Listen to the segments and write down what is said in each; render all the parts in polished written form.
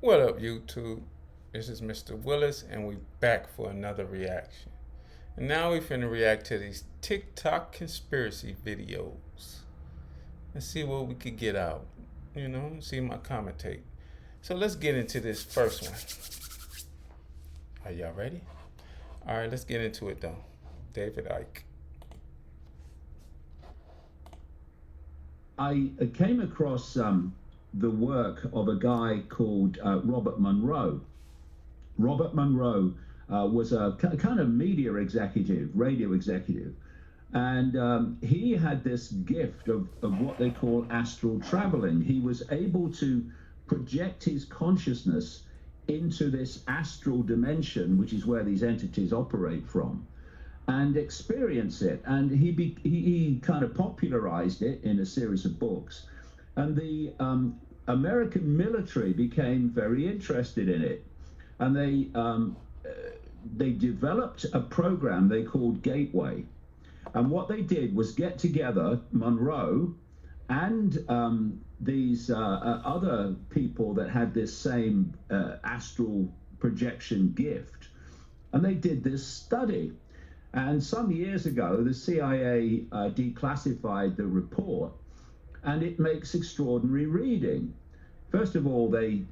What up, YouTube? This is Mr. Willis, and we back for another reaction. And now we finna react to these TikTok conspiracy videos and see what we could get out. See my commentate. So let's get into this first one. Are y'all ready? All right, let's get into it though. David Icke. I came across the work of a guy called Robert Monroe. Robert Monroe was a kind of media executive, radio executive, and he had this gift of what they call astral traveling. He was able to project his consciousness into this astral dimension, which is where these entities operate from, and experience it. And he kind of popularized it in a series of books. And the American military became very interested in it. And they developed a program they called Gateway. And what they did was get together Monroe and these other people that had this same astral projection gift. And they did this study. And some years ago, the CIA declassified the report, and it makes extraordinary reading. First of all, they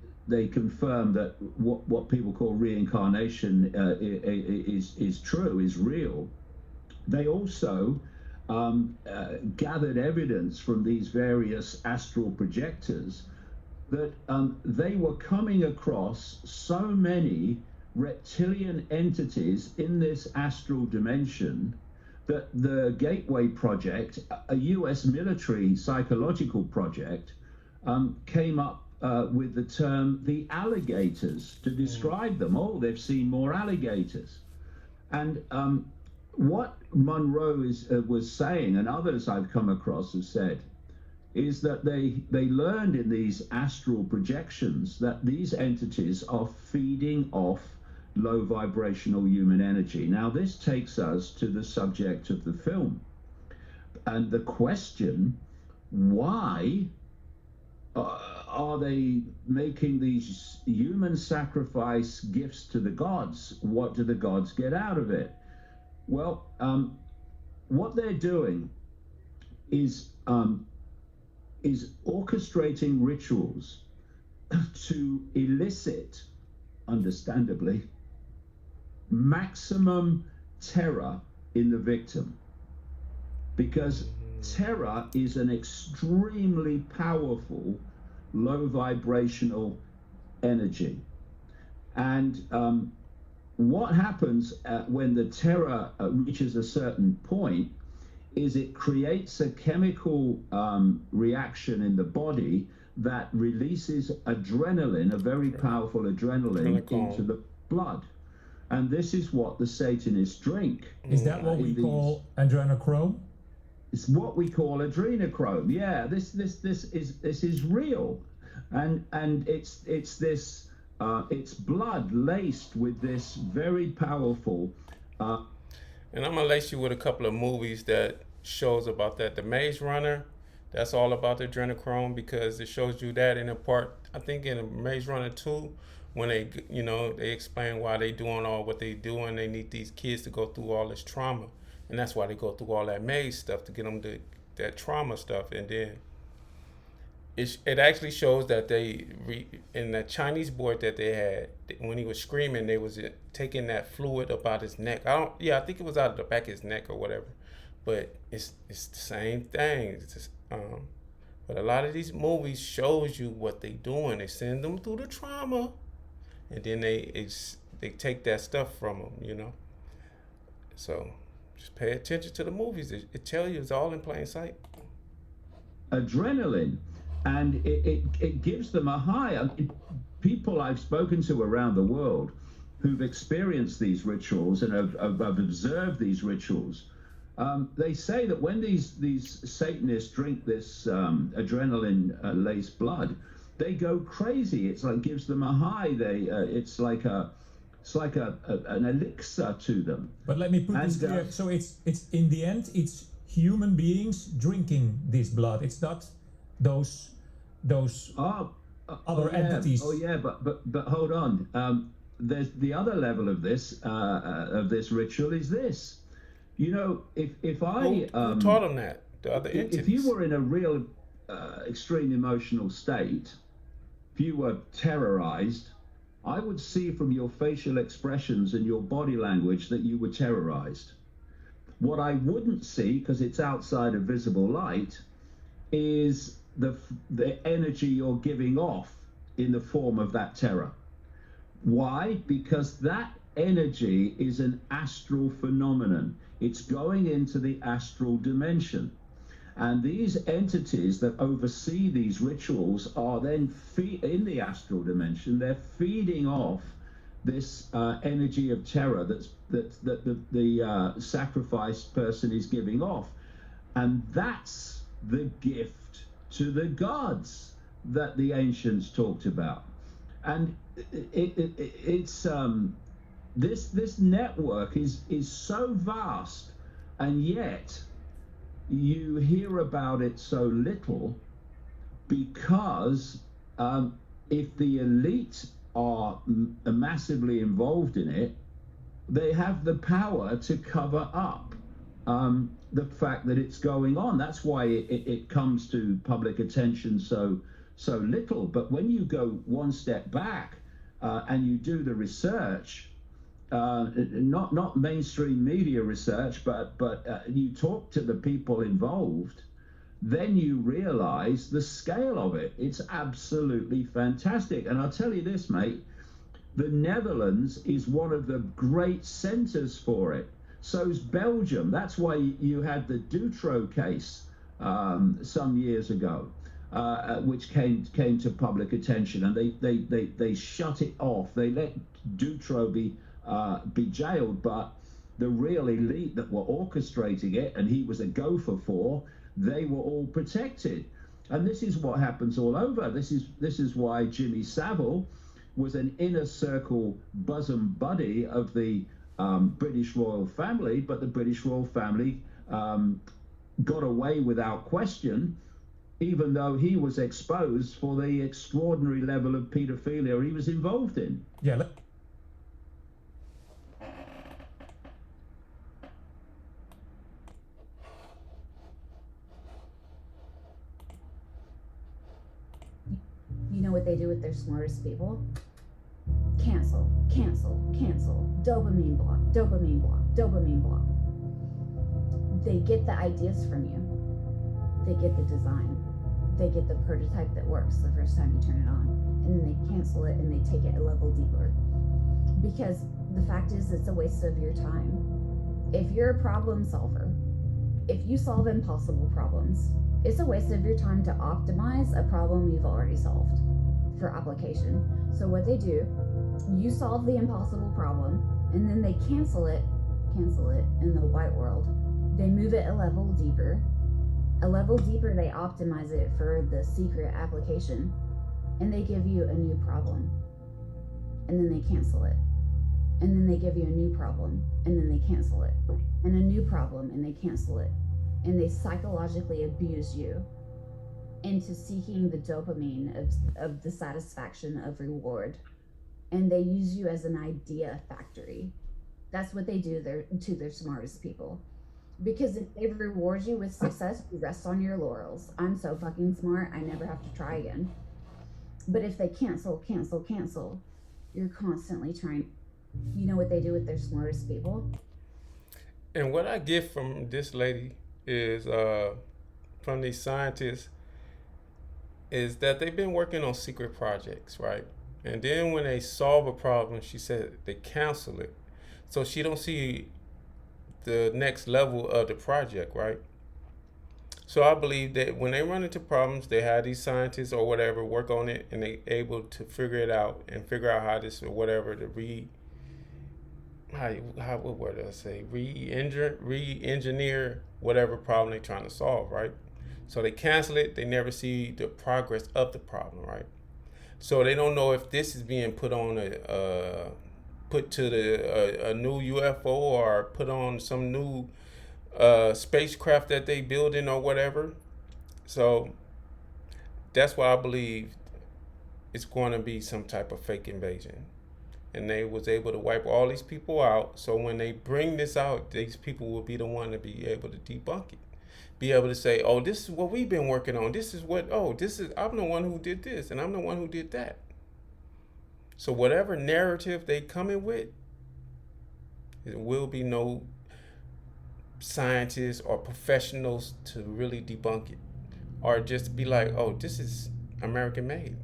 confirm that what people call reincarnation is true, is real. They also gathered evidence from these various astral projectors that they were coming across so many reptilian entities in this astral dimension that the Gateway Project, a US military psychological project, came up with the term the alligators to describe them. Oh, they've seen more alligators. And what Monroe was saying, and others I've come across have said, is that they learned in these astral projections that these entities are feeding off low vibrational human energy. Now, this takes us to the subject of the film. And the question, why are they making these human sacrifice gifts to the gods? What do the gods get out of it? Well, what they're doing is orchestrating rituals to elicit, understandably, maximum terror in the victim, because terror is an extremely powerful low vibrational energy. And what happens when the terror reaches a certain point is it creates a chemical reaction in the body that releases adrenaline, a very powerful adrenaline, into the blood. And this is what the Satanists drink. Is that what we call adrenochrome? It's what we call adrenochrome. Yeah, this is real, and it's this it's blood laced with this very powerful. And I'm gonna lace you with a couple of movies that shows about that. The Maze Runner, that's all about the adrenochrome, because it shows you that in a part. I think in Maze Runner 2, when they explain why they doing all what they do, and they need these kids to go through all this trauma, and that's why they go through all that maze stuff to get them to that trauma stuff. And then it actually shows that in the Chinese boy that they had, when he was screaming, they was taking that fluid about his neck. I think it was out of the back of his neck or whatever, but it's the same thing. It's just, but a lot of these movies shows you what they doing. They send them through the trauma, and then they take that stuff from them, So just pay attention to the movies. It tells you it's all in plain sight. Adrenaline, and it gives them a high. I mean, people I've spoken to around the world who've experienced these rituals and have observed these rituals, they say that when these Satanists drink this adrenaline-laced blood, they go crazy. It's like gives them a high. It's like an elixir to them. But let me put this clear. So it's in the end, it's human beings drinking this blood. It's not those other yeah, oh entities. yeah, but hold on. There's the other level of this ritual is this. You know, if I Who taught them that? The other if you entities. were in a real extreme emotional state, if you were terrorized, I would see from your facial expressions and your body language that you were terrorized. What I wouldn't see, because it's outside of visible light, is the energy you're giving off in the form of that terror. Why? Because that energy is an astral phenomenon. It's going into the astral dimension. And these entities that oversee these rituals are then in the astral dimension. They're feeding off this energy of terror that the sacrificed person is giving off, and that's the gift to the gods that the ancients talked about. And it's this network is so vast, and yet you hear about it so little because if the elite are massively involved in it, they have the power to cover up the fact that it's going on. That's why it comes to public attention so little. But when you go one step back and you do the research, not mainstream media research, but you talk to the people involved, then you realize the scale of it. It's absolutely fantastic. And I'll tell you this, mate, the Netherlands is one of the great centers for it. So's Belgium. That's why you had the Dutroux case some years ago, which came to public attention, and they shut it off. They let Dutroux be jailed, but the real elite that were orchestrating it, and he was a gopher for, they were all protected. And this is what happens all over. This is why Jimmy Savile was an inner circle bosom buddy of the British royal family, but the British royal family got away without question, even though he was exposed for the extraordinary level of pedophilia he was involved in. Yeah. You know what they do with their smartest people? Cancel, cancel, cancel. Dopamine block, dopamine block, dopamine block. They get the ideas from you. They get the design. They get the prototype that works the first time you turn it on. And then they cancel it and they take it a level deeper. Because the fact is, it's a waste of your time. If you're a problem solver, if you solve impossible problems, it's a waste of your time to optimize a problem you've already solved for application. So what they do, you solve the impossible problem, and then they cancel it in the white world. They move it a level deeper. They optimize it for the secret application, and they give you a new problem, and then they cancel it. And then they give you a new problem, and then they cancel it. And a new problem, and they cancel it. And they psychologically abuse you into seeking the dopamine of the satisfaction of reward. And they use you as an idea factory. That's what they do to their smartest people. Because if they reward you with success, you rest on your laurels. I'm so fucking smart, I never have to try again. But if they cancel, you're constantly trying. You know what they do with their smartest people? And what I get from this lady is from these scientists is that they've been working on secret projects, right? And then when they solve a problem, she said they cancel it. So she don't see the next level of the project, right? So I believe that when they run into problems, they have these scientists or whatever work on it, and they able to figure it out and figure out how this or whatever to what word did I say? Re-engineer whatever problem they're trying to solve, right? So they cancel it. They never see the progress of the problem, right? So they don't know if this is being put on put to a new UFO or put on some new spacecraft that they building or whatever. So that's why I believe it's going to be some type of fake invasion. And they was able to wipe all these people out. So when they bring this out, these people will be the one to be able to debunk it. Be able to say, oh, this is what we've been working on. This is what, I'm the one who did this, and I'm the one who did that. So whatever narrative they come in with, there will be no scientists or professionals to really debunk it. Or just be like, oh, this is American made.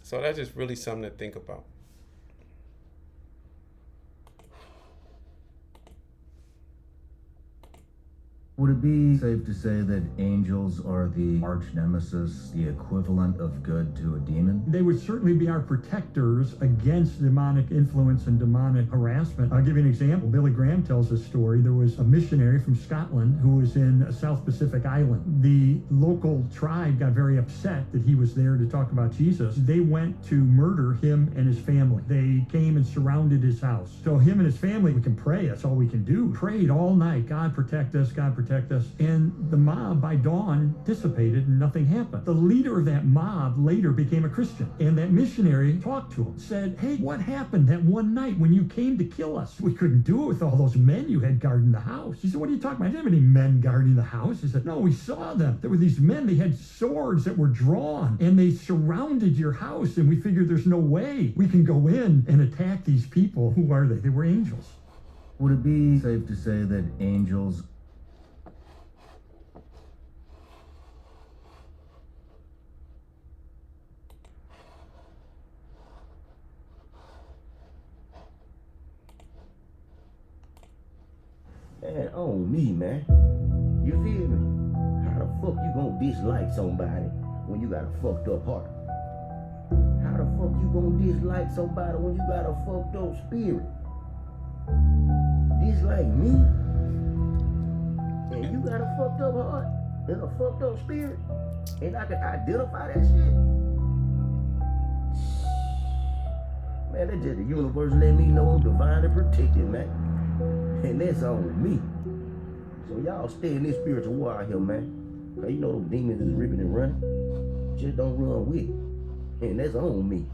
So that's just really something to think about. Would it be safe to say that angels are the arch nemesis, the equivalent of good to a demon? They would certainly be our protectors against demonic influence and demonic harassment. I'll give you an example. Billy Graham tells a story. There was a missionary from Scotland who was in a South Pacific island. The local tribe got very upset that he was there to talk about Jesus. They went to murder him and his family. They came and surrounded his house. So him and his family, we can pray. That's all we can do. Prayed all night. God protect us. God protect us. And the mob by dawn dissipated and nothing happened. The leader of that mob later became a Christian. And that missionary talked to him, said, hey, what happened that one night when you came to kill us? We couldn't do it with all those men you had guarding the house. He said, what are you talking about? I didn't have any men guarding the house. He said, no, we saw them. There were these men, they had swords that were drawn and they surrounded your house, and we figured there's no way we can go in and attack these people. Who are they? They were angels. Would it be safe to say that angels Man, on me, man. You feel me? How the fuck you gonna dislike somebody when you got a fucked up heart? How the fuck you gonna dislike somebody when you got a fucked up spirit? Dislike me? And you got a fucked up heart and a fucked up spirit? And I can identify that shit? Man, that's just the universe letting me know I'm divinely protected, man. And that's on me. So y'all stay in this spiritual war out here, man. Cause you know those demons is ripping and running. Just don't run with it. And that's on me.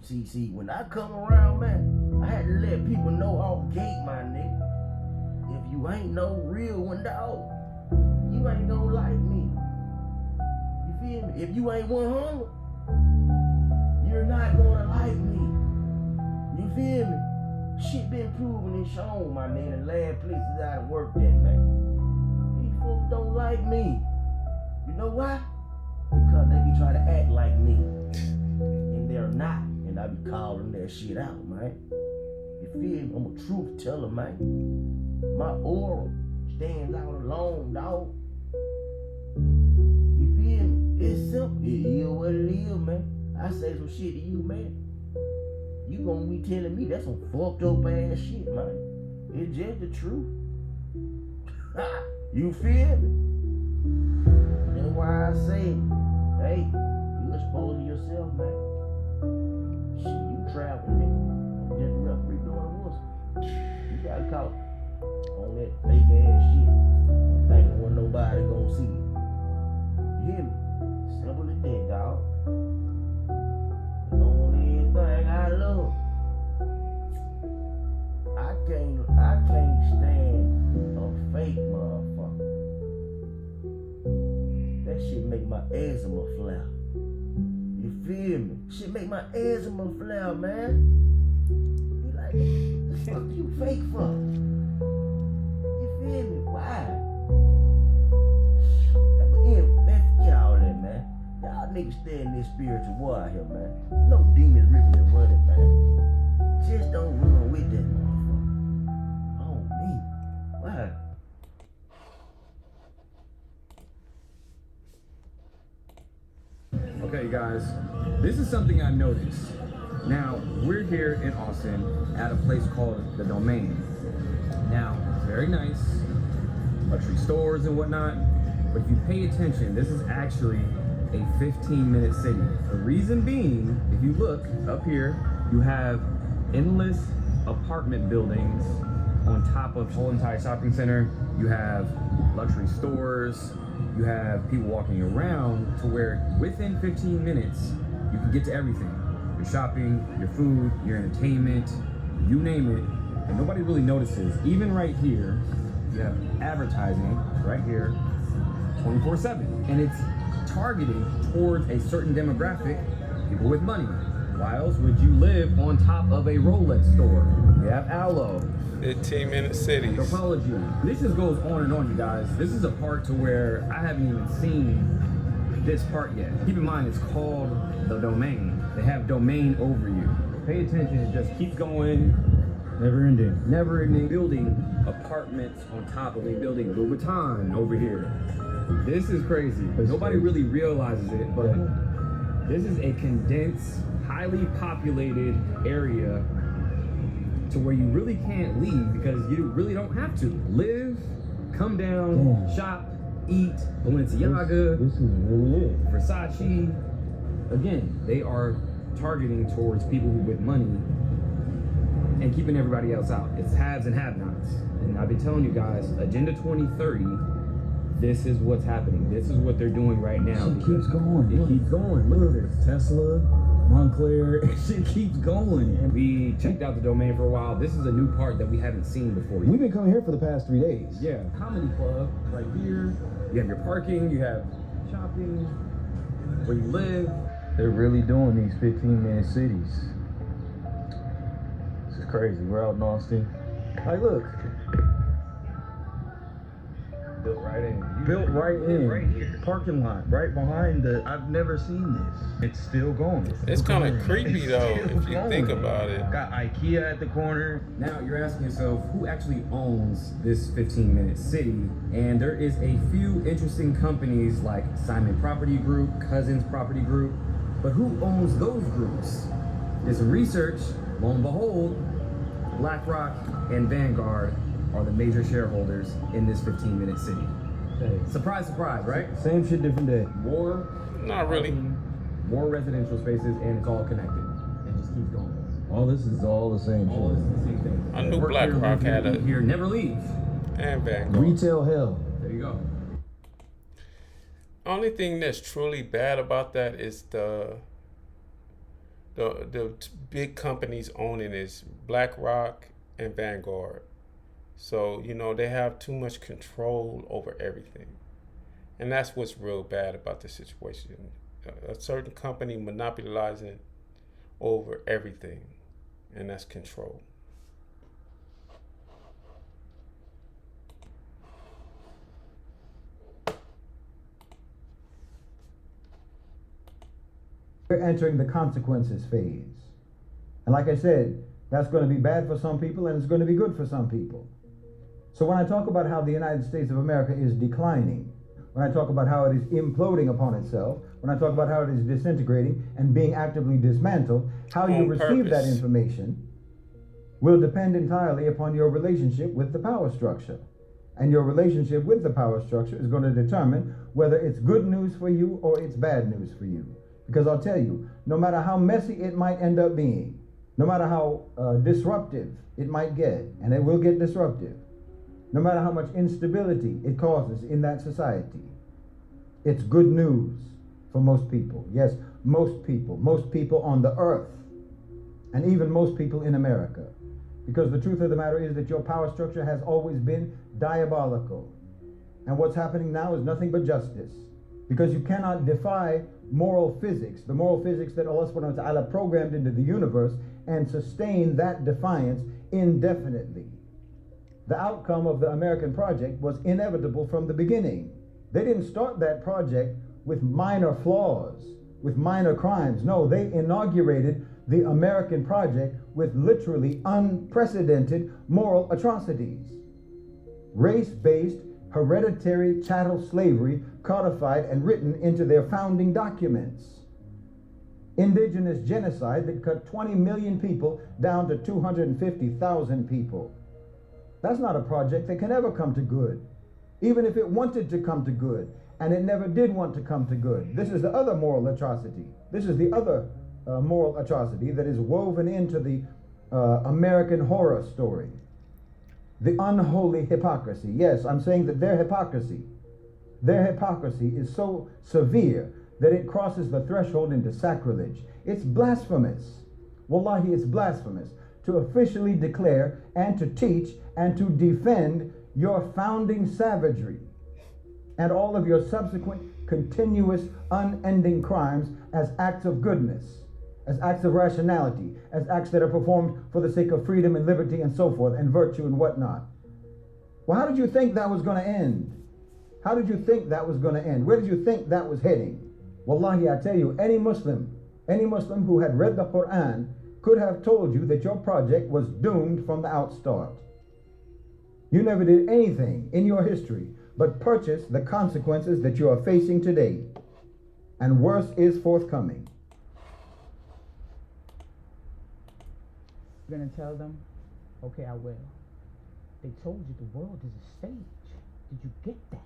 See, when I come around, man, I had to let people know off gate, my nigga. If you ain't no real one, dog, you ain't gonna like me. You feel me? If you ain't 100, you're not gonna like me. You feel me? Shit been proven and shown, my nigga, in the last places I worked at, man. These folks don't like me. You know why? Because they be trying to act like me. And they're not. And I be calling that shit out, man. You feel me? I'm a truth teller, man. My aura stands out alone, dog. You feel me? It's simple. It is what it is, man. I say some shit to you, man. You gonna be telling me that's some fucked up ass shit, man. It's just the truth. You feel me? That's why I say, hey, you exposing yourself, man. Shit, you traveling, nigga. I'm just a referee doing a whistle. You got caught on that fake ass shit. Thinking when nobody gonna see it. You hear me? Simple as that, dog. I love. I can't stand a fake motherfucker. That shit make my eczema flare. You feel me? Shit make my eczema flare, man. Be like, the fuck you fake for? You feel me? Why? But yeah, man, forget all that, man. Y'all niggas stay in this spiritual war out here, man. No demons ripping and running, man. Just don't run with that motherfucker. Oh, me. Why? Okay, guys, this is something I noticed. Now, we're here in Austin at a place called The Domain. Now, it's very nice, luxury stores and whatnot, but if you pay attention, this is actually a 15-minute city. The reason being, if you look up here, you have endless apartment buildings on top of the whole entire shopping center. You have luxury stores. You have people walking around to where within 15 minutes, you can get to everything. Your shopping, your food, your entertainment, you name it, and nobody really notices. Even right here, you have advertising right here, 24/7, and it's targeted towards a certain demographic, people with money. Why else would you live on top of a Rolex store? You have Aloe, 15-minute cities. Topology. This just goes on and on, you guys. This is a part to where I haven't even seen this part yet. Keep in mind, it's called the domain. They have domain over you. Pay attention, it just keeps going. Never ending. Never ending. Building apartments on top of a building. Louis Vuitton over here. This is crazy. Nobody really realizes it, but this is a condensed, highly populated area to where you really can't leave because you really don't have to. Live, come down, shop, eat, Balenciaga, This is really it. Versace. Again, they are targeting towards people with money and keeping everybody else out. It's haves and have-nots. And I've been telling you guys, Agenda 2030, this is what's happening. This is what they're doing right now. It keeps going. It keeps going. Look at this. Tesla, Montclair, shit keeps going. And we checked out the domain for a while. This is a new part that we haven't seen before. We've been coming here for the past 3 days. Yeah, comedy club right here. You have your parking, you have shopping, where you live. They're really doing these 15-minute cities. This is crazy. We're out in Austin. Like, look. Built right in. Built right in. Right here. Parking lot, right behind the... I've never seen this. It's still going. It's kind of creepy though, Still if you think going. about it. Got IKEA at the corner. Now you're asking yourself, who actually owns this 15-minute city? And there is a few interesting companies like Simon Property Group, Cousins Property Group, but who owns those groups? Did some research, lo and behold, BlackRock and Vanguard are the major shareholders in this 15-minute city. Hey, Surprise, surprise, right? same shit, different day. More, Not really. more residential spaces, and it's all connected. It just keeps going. All this is all the same All this shit. is the same thing. I knew Work here, BlackRock live here, had a- eat here, never leave. And Vanguard. Retail hell. There you go. Only thing that's truly bad about that is the big companies owning is BlackRock and Vanguard. So, you know, they have too much control over everything. And that's what's real bad about the situation. A certain company monopolizing over everything, and that's control. We're entering the consequences phase. And like I said, that's going to be bad for some people and it's going to be good for some people. So when I talk about how the United States of America is declining, when I talk about how it is imploding upon itself, when I talk about how it is disintegrating and being actively dismantled, how you On receive that purpose. information will depend entirely upon your relationship with the power structure. And your relationship with the power structure is going to determine whether it's good news for you or it's bad news for you. Because I'll tell you, no matter how messy it might end up being, no matter how disruptive it might get, and it will get disruptive, no matter how much instability it causes in that society, it's good news for most people. Yes, most people on the earth, and even most people in America. Because the truth of the matter is that your power structure has always been diabolical. And what's happening now is nothing but justice. Because you cannot defy moral physics, the moral physics that Allah subhanahu wa ta'ala programmed into the universe, and sustain that defiance indefinitely. The outcome of the American project was inevitable from the beginning. They didn't start that project with minor flaws, with minor crimes. No, they inaugurated the American project with literally unprecedented moral atrocities. Race-based, hereditary chattel slavery codified and written into their founding documents. Indigenous genocide that cut 20 million people down to 250,000 people. That's not a project that can ever come to good, even if it wanted to come to good, and it never did want to come to good. This is the other moral atrocity. This is the other moral atrocity that is woven into the American horror story. The unholy hypocrisy. Yes, I'm saying that their hypocrisy is so severe that it crosses the threshold into sacrilege. It's blasphemous. Wallahi, it's blasphemous to officially declare and to teach and to defend your founding savagery and all of your subsequent continuous unending crimes as acts of goodness, as acts of rationality, as acts that are performed for the sake of freedom and liberty and so forth and virtue and whatnot. Well, how did you think that was going to end? How did you think that was going to end? Where did you think that was heading? Wallahi, I tell you, any Muslim who had read the Quran could have told you that your project was doomed from the outstart. You never did anything in your history but purchase the consequences that you are facing today. And worse is forthcoming. You're going to tell them, okay, I will. They told you the world is a stage. Did you get that?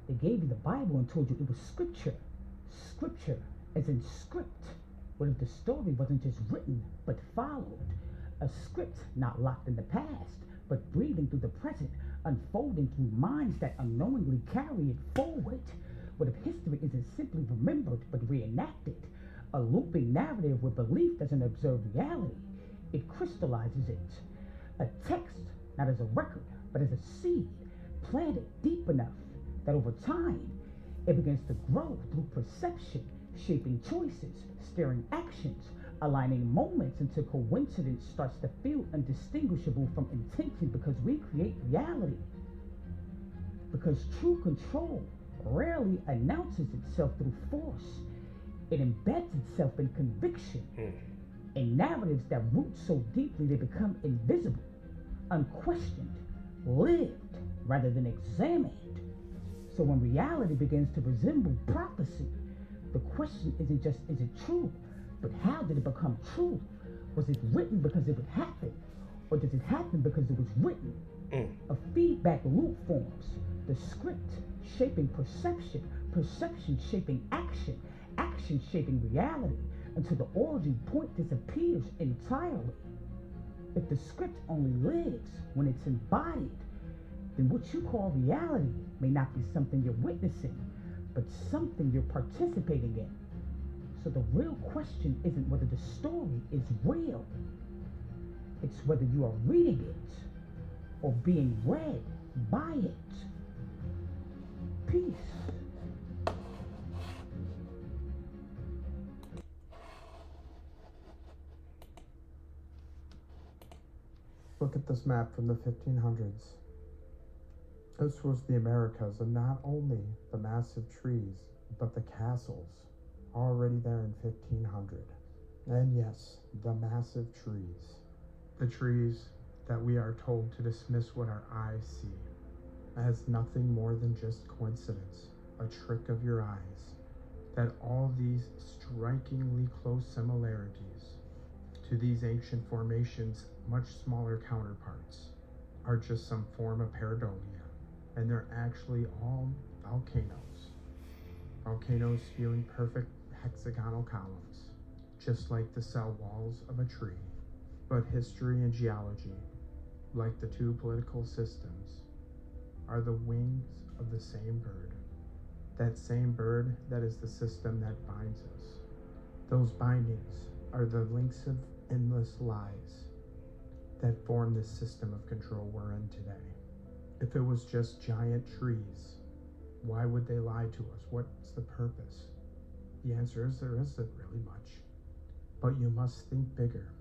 They gave you the Bible and told you it was scripture. Scripture as in script. What if the story wasn't just written, but followed? A script not locked in the past, but breathing through the present, unfolding through minds that unknowingly carry it forward. What if history isn't simply remembered, but reenacted? A looping narrative where belief doesn't observe reality. It crystallizes it. A text, not as a record, but as a seed, planted deep enough that over time, it begins to grow through perception, shaping choices, steering actions, aligning moments until coincidence starts to feel indistinguishable from intention because we create reality. Because true control rarely announces itself through force. It embeds itself in conviction, in narratives that root so deeply they become invisible, unquestioned, lived rather than examined. So when reality begins to resemble prophecy, the question isn't just, is it true? But how did it become true? Was it written because it would happen? Or did it happen because it was written? A feedback loop forms. The script shaping perception, perception shaping action, action shaping reality, until the origin point disappears entirely. If the script only lives when it's embodied, then what you call reality may not be something you're witnessing, but something you're participating in. So the real question isn't whether the story is real. It's whether you are reading it or being read by it. Peace. Look at this map from the 1500s. This was the Americas, and not only the massive trees, but the castles, already there in 1500. And yes, the massive trees. The trees that we are told to dismiss what our eyes see as nothing more than just coincidence, a trick of your eyes. That all these strikingly close similarities to these ancient formations' much smaller counterparts are just some form of pareidolia, and they're actually all volcanoes. Volcanoes spewing perfect hexagonal columns, just like the cell walls of a tree. But history and geology, like the two political systems, are the wings of the same bird. That same bird that is the system that binds us. Those bindings are the links of endless lies that form this system of control we're in today. If it was just giant trees, why would they lie to us? What's the purpose? The answer is there isn't really much. But you must think bigger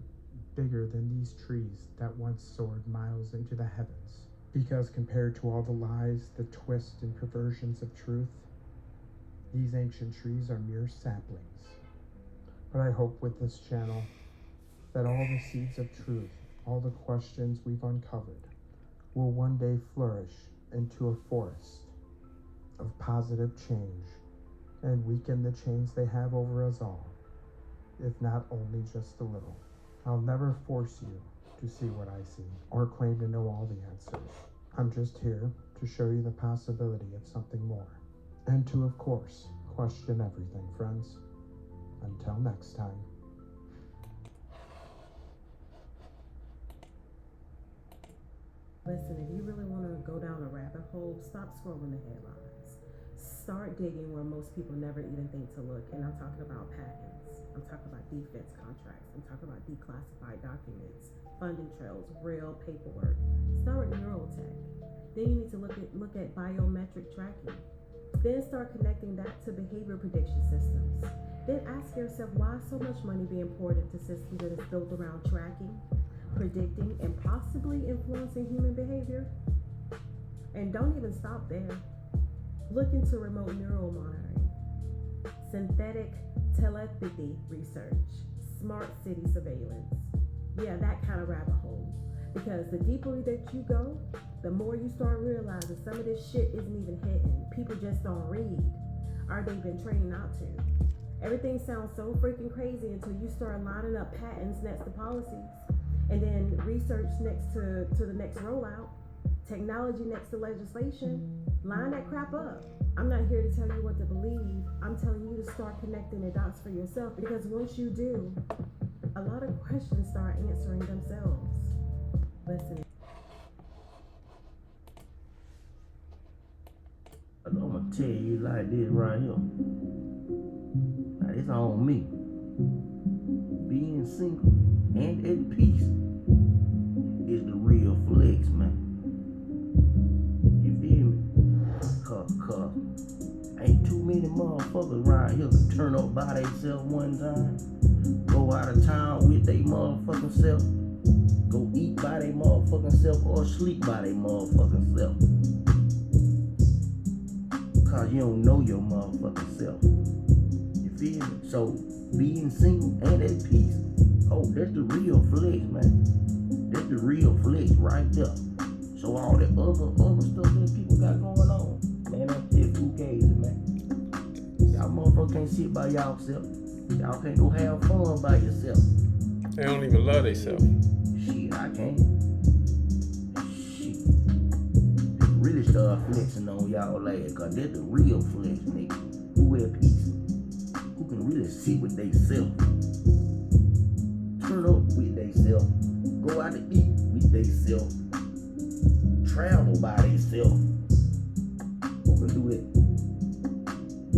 than these trees that once soared miles into the heavens. Because compared to all the lies, the twists and perversions of truth, these ancient trees are mere saplings. But I hope with this channel that all the seeds of truth, all the questions we've uncovered, will one day flourish into a forest of positive change and weaken the chains they have over us all, if not only just a little. I'll never force you to see what I see or claim to know all the answers. I'm just here to show you the possibility of something more, and to, of course, question everything, friends. Until next time. Listen, if you really want to go down a rabbit hole, stop scrolling the headlines. Start digging where most people never even think to look. And I'm talking about patents. I'm talking about defense contracts. I'm talking about declassified documents, funding trails, real paperwork. Start with neurotech. Then you need to look at biometric tracking. Then start connecting that to behavior prediction systems. Then ask yourself, why so much money being poured into systems that is built around tracking, predicting, and possibly influencing human behavior? And don't even stop there. Look into remote neural monitoring, synthetic telepathy research, smart city surveillance. Yeah, that kind of rabbit hole. Because the deeper that you go, the more you start realizing some of this shit isn't even hidden. People just don't read, or they've been trained not to. Everything sounds so freaking crazy until you start lining up patents next to policies, and then research next to the next rollout, technology next to legislation. Line that crap up. I'm not here to tell you what to believe. I'm telling you to start connecting the dots for yourself, because once you do, a lot of questions start answering themselves. Listen. I'm gonna tell you like this right here. Now, it's on me. Being single and at peace is the real flex, man. You feel me? Cause ain't too many motherfuckers around here can turn up by themselves one time, go out of town with they motherfucking self, go eat by they motherfucking self, or sleep by they motherfucking self. Cause you don't know your motherfucking self. You feel me? So being single and at peace, oh, that's the real flex, man. That's the real flex right there. So all that other stuff that people got going on, man, that's just fugazi, man. Y'all motherfuckers can't sit by y'allself. Y'all can't go have fun by yourself. They don't even love themselves. Shit, I can't. Shit. Really start flexing on y'all ass, cause that's the real flex, nigga. Who at peace? Who can really sit with they self? Turn up with they self. Go out to eat with they self. Travel by they self. Who can do it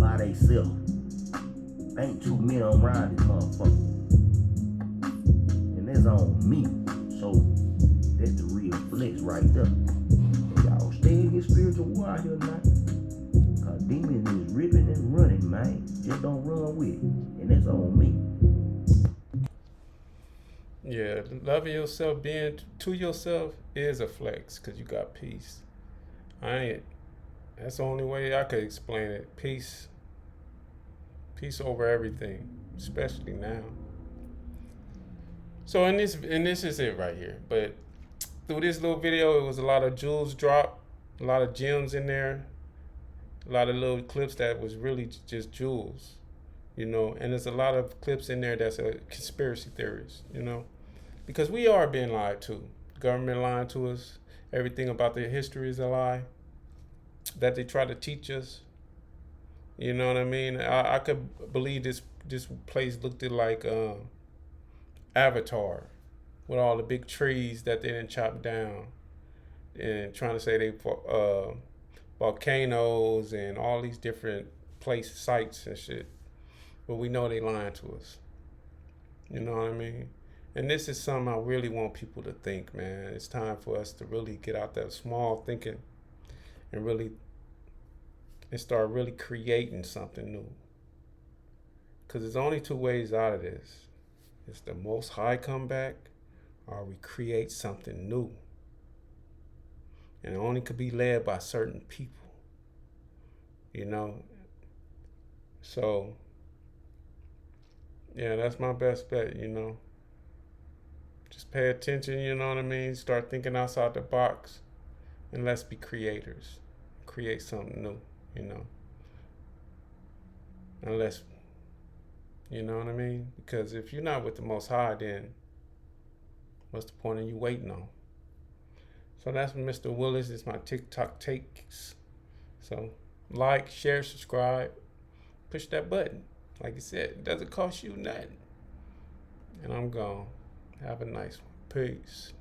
by they self? Ain't too many around this motherfucker. And that's on me. So that's the real flex right there. Y'all stay in your spiritual war out here now. Cause demons is ripping and running, man. Just don't run with it. And that's on me. Yeah, loving yourself, being to yourself is a flex, because you got peace. That's the only way I could explain it. Peace over everything, especially now. So and this is it right here. But through this little video, it was a lot of jewels dropped, a lot of gems in there, a lot of little clips that was really just jewels, you know. And there's a lot of clips in there that's a conspiracy theories, you know, because we are being lied to. Government lying to us. Everything about their history is a lie that they try to teach us. You know what I mean? I could believe this place looked like Avatar, with all the big trees that they didn't chop down, and trying to say they volcanoes and all these different sites and shit. But we know they lying to us. You know what I mean? And this is something I really want people to think, man. It's time for us to really get out that small thinking and start really creating something new. Because there's only two ways out of this. It's the Most High come back, or we create something new. And it only could be led by certain people, you know? So, yeah, that's my best bet, you know? Just pay attention, you know what I mean? Start thinking outside the box, and let's be creators. Create something new, you know? Unless, you know what I mean? Because if you're not with the Most High, then what's the point of you waiting on? So that's Mr. Willis. It's my TikTok takes. So like, share, subscribe, push that button. Like I said, it doesn't cost you nothing. And I'm gone. Have a nice one. Peace.